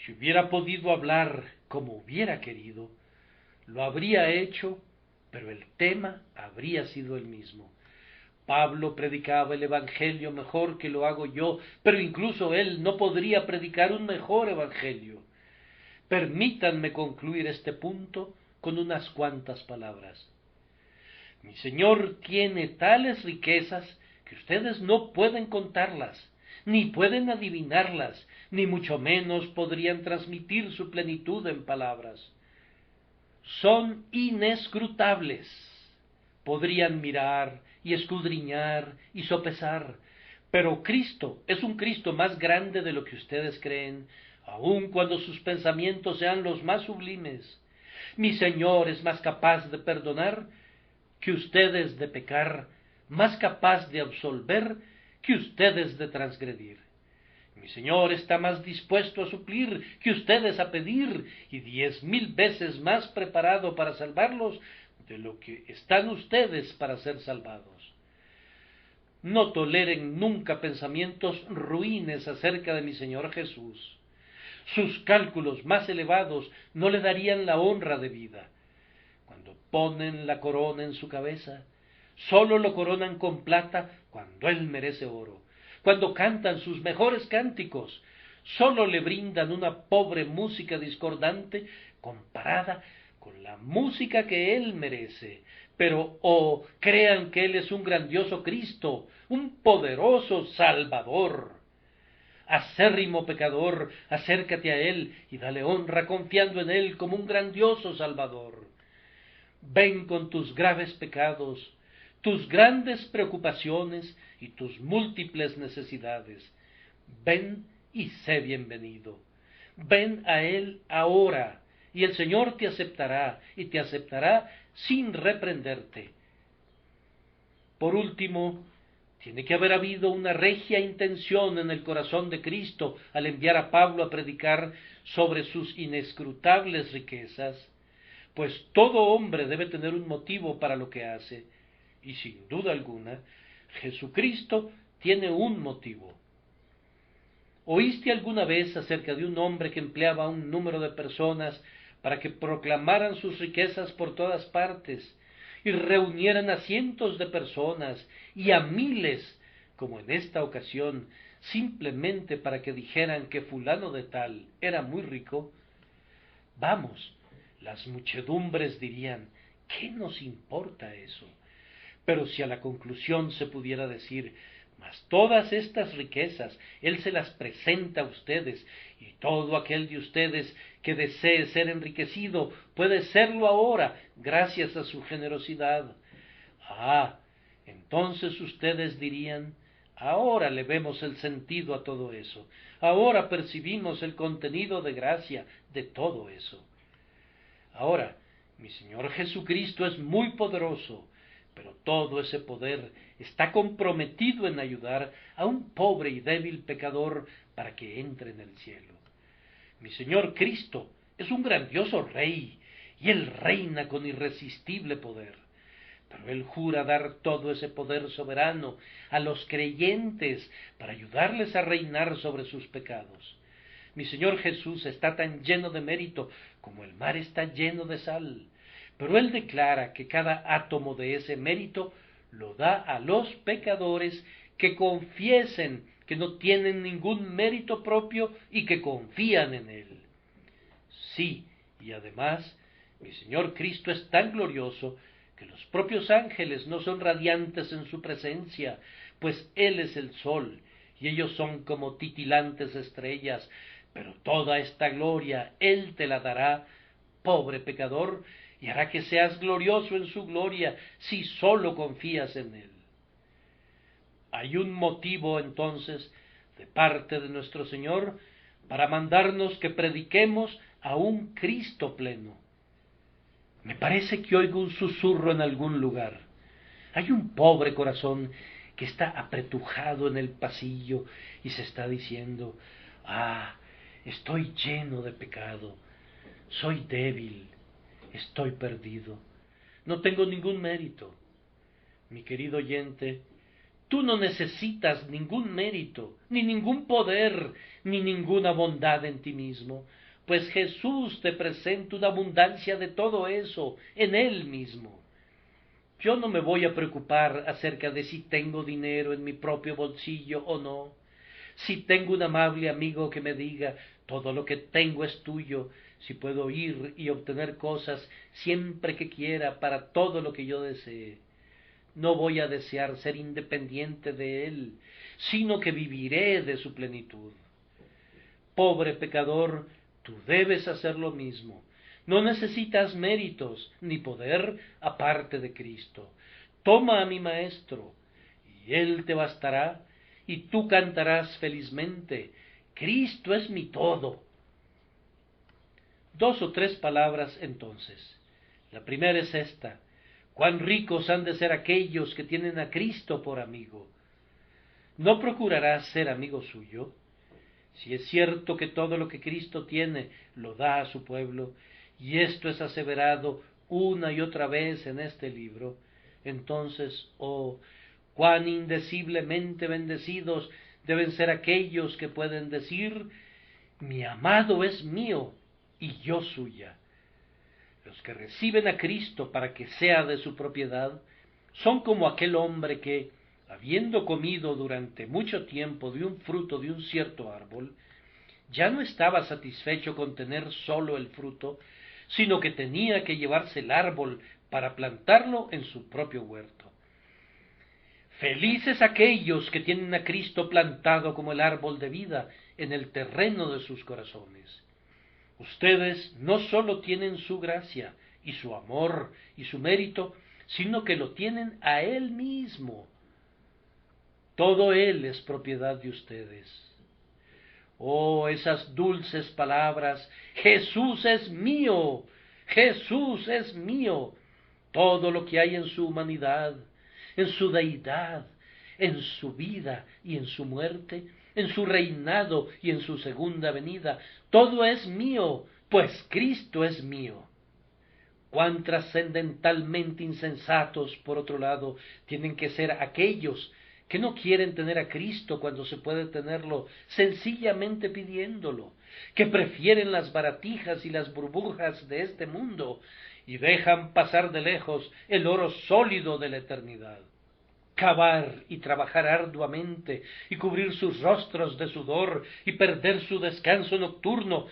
si hubiera podido hablar como hubiera querido, lo habría hecho, pero el tema habría sido el mismo. Pablo predicaba el Evangelio mejor que lo hago yo, pero incluso él no podría predicar un mejor Evangelio. Permítanme concluir este punto con unas cuantas palabras. Mi Señor tiene tales riquezas que ustedes no pueden contarlas, ni pueden adivinarlas, ni mucho menos podrían transmitir su plenitud en palabras. Son inescrutables. Podrían mirar y escudriñar y sopesar, pero Cristo es un Cristo más grande de lo que ustedes creen, aun cuando sus pensamientos sean los más sublimes. Mi Señor es más capaz de perdonar que ustedes de pecar, más capaz de absolver que ustedes de transgredir. Mi Señor está más dispuesto a suplir que ustedes a pedir, y 10,000 veces más preparado para salvarlos de lo que están ustedes para ser salvados. No toleren nunca pensamientos ruines acerca de mi Señor Jesús. Sus cálculos más elevados no le darían la honra de vida. Cuando ponen la corona en su cabeza, sólo lo coronan con plata cuando él merece oro. Cuando cantan sus mejores cánticos, sólo le brindan una pobre música discordante comparada con la música que él merece. Pero, crean que él es un grandioso Cristo, un poderoso Salvador. Acérrimo pecador, acércate a él y dale honra confiando en él como un grandioso Salvador. Ven con tus graves pecados, tus grandes preocupaciones y tus múltiples necesidades. Ven y sé bienvenido. Ven a Él ahora, y el Señor te aceptará, y te aceptará sin reprenderte. Por último, tiene que haber habido una regia intención en el corazón de Cristo al enviar a Pablo a predicar sobre sus inescrutables riquezas, pues todo hombre debe tener un motivo para lo que hace, y sin duda alguna, Jesucristo tiene un motivo. ¿Oíste alguna vez acerca de un hombre que empleaba a un número de personas para que proclamaran sus riquezas por todas partes y reunieran a cientos de personas y a miles, como en esta ocasión, simplemente para que dijeran que fulano de tal era muy rico? Vamos, las muchedumbres dirían: ¿qué nos importa eso? Pero si a la conclusión se pudiera decir: mas todas estas riquezas Él se las presenta a ustedes, y todo aquel de ustedes que desee ser enriquecido puede serlo ahora, gracias a su generosidad. Entonces ustedes dirían: ahora le vemos el sentido a todo eso, ahora percibimos el contenido de gracia de todo eso. Ahora, mi Señor Jesucristo es muy poderoso, pero todo ese poder está comprometido en ayudar a un pobre y débil pecador para que entre en el cielo. Mi Señor Cristo es un grandioso Rey, y Él reina con irresistible poder, pero Él jura dar todo ese poder soberano a los creyentes para ayudarles a reinar sobre sus pecados. Mi Señor Jesús está tan lleno de mérito como el mar está lleno de sal, pero Él declara que cada átomo de ese mérito lo da a los pecadores que confiesen que no tienen ningún mérito propio y que confían en Él. Sí, y además, mi Señor Cristo es tan glorioso que los propios ángeles no son radiantes en su presencia, pues Él es el sol, y ellos son como titilantes estrellas, pero toda esta gloria Él te la dará, pobre pecador, y hará que seas glorioso en su gloria si sólo confías en Él. Hay un motivo entonces de parte de nuestro Señor para mandarnos que prediquemos a un Cristo pleno. Me parece que oigo un susurro en algún lugar. Hay un pobre corazón que está apretujado en el pasillo y se está diciendo: ah, estoy lleno de pecado, soy débil, estoy perdido, no tengo ningún mérito. Mi querido oyente, tú no necesitas ningún mérito, ni ningún poder, ni ninguna bondad en ti mismo, pues Jesús te presenta una abundancia de todo eso en Él mismo. Yo no me voy a preocupar acerca de si tengo dinero en mi propio bolsillo o no, si tengo un amable amigo que me diga: todo lo que tengo es tuyo, si puedo ir y obtener cosas siempre que quiera para todo lo que yo desee. No voy a desear ser independiente de Él, sino que viviré de su plenitud. Pobre pecador, tú debes hacer lo mismo. No necesitas méritos ni poder aparte de Cristo. Toma a mi Maestro, y Él te bastará, y tú cantarás felizmente: Cristo es mi todo. 2 o 3 palabras entonces. La primera es esta: cuán ricos han de ser aquellos que tienen a Cristo por amigo. ¿No procurarás ser amigo suyo? Si es cierto que todo lo que Cristo tiene lo da a su pueblo, y esto es aseverado una y otra vez en este libro, entonces, oh, cuán indeciblemente bendecidos deben ser aquellos que pueden decir: mi amado es mío y yo suya. Los que reciben a Cristo para que sea de su propiedad son como aquel hombre que, habiendo comido durante mucho tiempo de un fruto de un cierto árbol, ya no estaba satisfecho con tener solo el fruto, sino que tenía que llevarse el árbol para plantarlo en su propio huerto. Felices aquellos que tienen a Cristo plantado como el árbol de vida en el terreno de sus corazones. Ustedes no sólo tienen su gracia y su amor y su mérito, sino que lo tienen a Él mismo. Todo Él es propiedad de ustedes. Oh, esas dulces palabras: Jesús es mío, Jesús es mío. Todo lo que hay en su humanidad, en su deidad, en su vida y en su muerte, en su reinado y en su segunda venida, todo es mío, pues Cristo es mío. Cuán trascendentalmente insensatos, por otro lado, tienen que ser aquellos que no quieren tener a Cristo cuando se puede tenerlo sencillamente pidiéndolo, que prefieren las baratijas y las burbujas de este mundo y dejan pasar de lejos el oro sólido de la eternidad. Cavar y trabajar arduamente y cubrir sus rostros de sudor y perder su descanso nocturno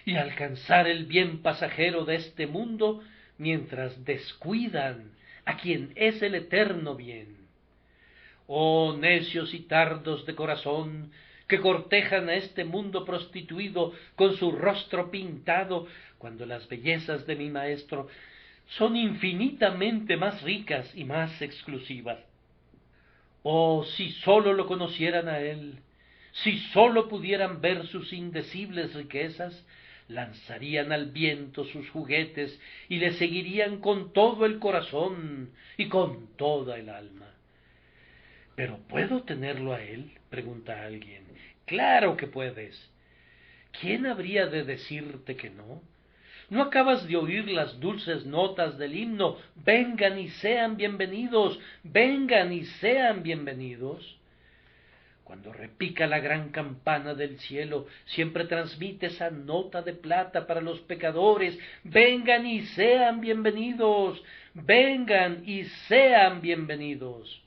y alcanzar el bien pasajero de este mundo mientras descuidan a quien es el eterno bien. Oh, necios y tardos de corazón, que cortejan a este mundo prostituido con su rostro pintado, cuando las bellezas de mi Maestro son infinitamente más ricas y más exclusivas. Oh, si sólo lo conocieran a Él, si sólo pudieran ver sus indecibles riquezas, lanzarían al viento sus juguetes y le seguirían con todo el corazón y con toda el alma. ¿Pero puedo tenerlo a Él?, pregunta alguien. Claro que puedes. ¿Quién habría de decirte que no? ¿No acabas de oír las dulces notas del himno: vengan y sean bienvenidos, vengan y sean bienvenidos? Cuando repica la gran campana del cielo, siempre transmite esa nota de plata para los pecadores: vengan y sean bienvenidos, vengan y sean bienvenidos.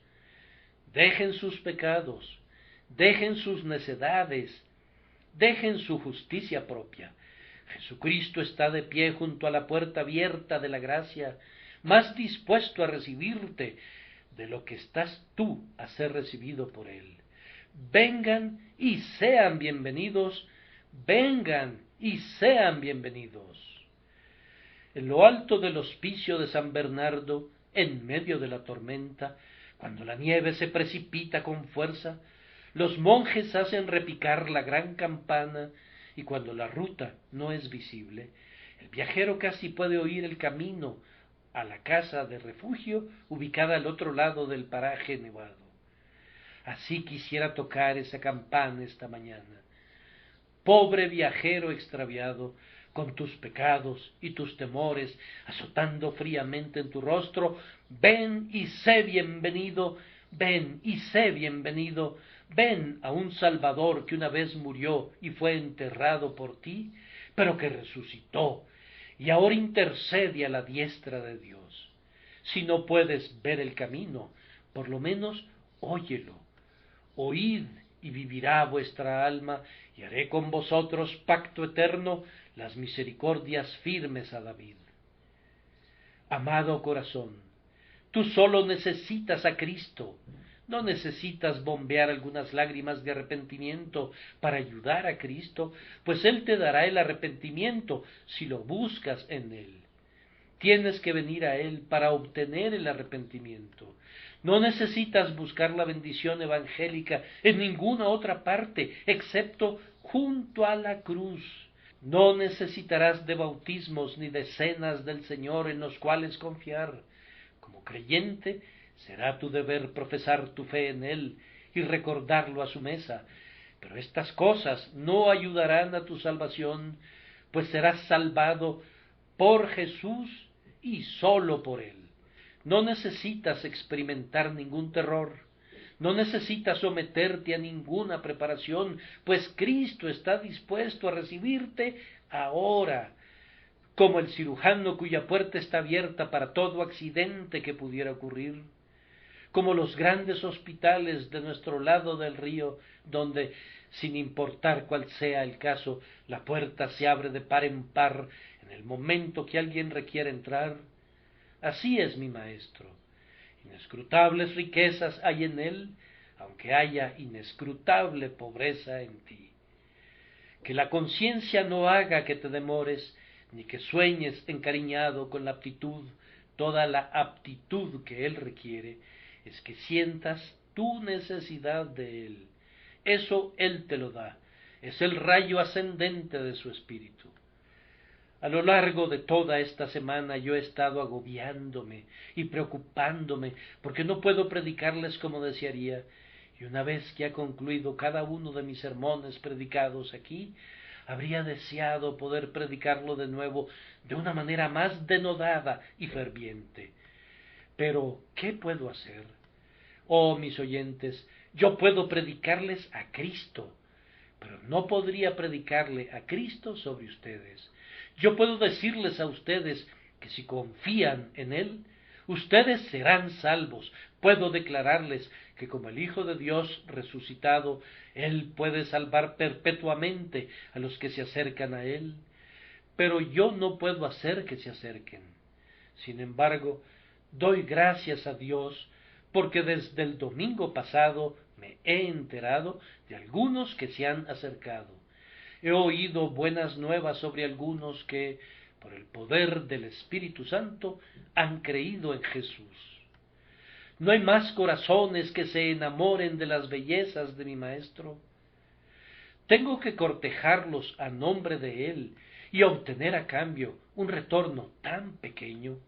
Dejen sus pecados, dejen sus necedades, dejen su justicia propia. Jesucristo está de pie junto a la puerta abierta de la gracia, más dispuesto a recibirte de lo que estás tú a ser recibido por Él. Vengan y sean bienvenidos, vengan y sean bienvenidos. En lo alto del hospicio de San Bernardo, en medio de la tormenta, cuando la nieve se precipita con fuerza, los monjes hacen repicar la gran campana, y cuando la ruta no es visible, el viajero casi puede oír el camino a la casa de refugio ubicada al otro lado del paraje nevado. Así quisiera tocar esa campana esta mañana. Pobre viajero extraviado, con tus pecados y tus temores azotando fríamente en tu rostro, ven y sé bienvenido, ven y sé bienvenido, ven a un Salvador que una vez murió y fue enterrado por ti, pero que resucitó y ahora intercede a la diestra de Dios. Si no puedes ver el camino, por lo menos óyelo. Oíd y vivirá vuestra alma, y haré con vosotros pacto eterno, las misericordias firmes a David. Amado corazón, tú solo necesitas a Cristo, no necesitas bombear algunas lágrimas de arrepentimiento para ayudar a Cristo, pues Él te dará el arrepentimiento si lo buscas en Él. Tienes que venir a Él para obtener el arrepentimiento. No necesitas buscar la bendición evangélica en ninguna otra parte, excepto junto a la cruz. No necesitarás de bautismos ni de cenas del Señor en los cuales confiar. Como creyente, será tu deber profesar tu fe en Él y recordarlo a su mesa. Pero estas cosas no ayudarán a tu salvación, pues serás salvado por Jesús y sólo por Él. No necesitas experimentar ningún terror, no necesitas someterte a ninguna preparación, pues Cristo está dispuesto a recibirte ahora, como el cirujano cuya puerta está abierta para todo accidente que pudiera ocurrir, como los grandes hospitales de nuestro lado del río, donde, sin importar cuál sea el caso, la puerta se abre de par en par en el momento que alguien requiere entrar. Así es mi Maestro. Inescrutables riquezas hay en Él, aunque haya inescrutable pobreza en ti. Que la conciencia no haga que te demores, ni que sueñes encariñado con la aptitud, toda la aptitud que Él requiere, es que sientas tu necesidad de Él. Eso Él te lo da, es el rayo ascendente de su espíritu. A lo largo de toda esta semana yo he estado agobiándome y preocupándome porque no puedo predicarles como desearía, y una vez que ha concluido cada uno de mis sermones predicados aquí, habría deseado poder predicarlo de nuevo de una manera más denodada y ferviente. Pero, ¿qué puedo hacer? Oh, mis oyentes, yo puedo predicarles a Cristo, pero no podría predicarle a Cristo sobre ustedes. Yo puedo decirles a ustedes que si confían en Él, ustedes serán salvos. Puedo declararles que como el Hijo de Dios resucitado, Él puede salvar perpetuamente a los que se acercan a Él. Pero yo no puedo hacer que se acerquen. Sin embargo, doy gracias a Dios porque desde el domingo pasado me he enterado de algunos que se han acercado. He oído buenas nuevas sobre algunos que, por el poder del Espíritu Santo, han creído en Jesús. No hay más corazones que se enamoren de las bellezas de mi Maestro. Tengo que cortejarlos a nombre de Él y obtener a cambio un retorno tan pequeño.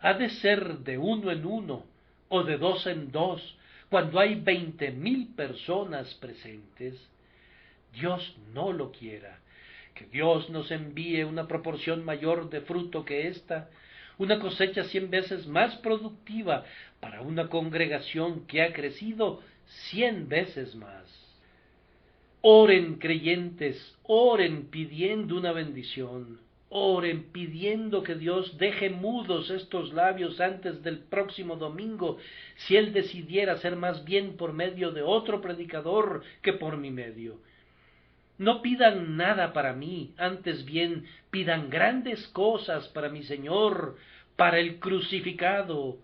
¿Ha de ser de uno en uno o de dos en dos cuando hay 20,000 personas presentes? Dios no lo quiera. Que Dios nos envíe una proporción mayor de fruto que esta, una cosecha 100 veces más productiva para una congregación que ha crecido 100 veces más. Oren creyentes, oren pidiendo una bendición. Oren pidiendo que Dios deje mudos estos labios antes del próximo domingo, si Él decidiera hacer más bien por medio de otro predicador que por mi medio. No pidan nada para mí, antes bien pidan grandes cosas para mi Señor, para el crucificado.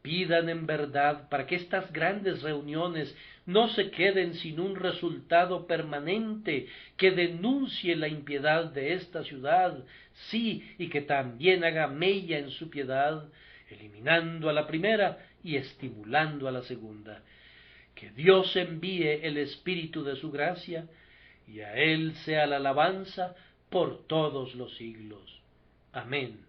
Pidan en verdad para que estas grandes reuniones no se queden sin un resultado permanente que denuncie la impiedad de esta ciudad, sí, y que también haga mella en su piedad, eliminando a la primera y estimulando a la segunda. Que Dios envíe el Espíritu de su gracia, y a Él sea la alabanza por todos los siglos. Amén.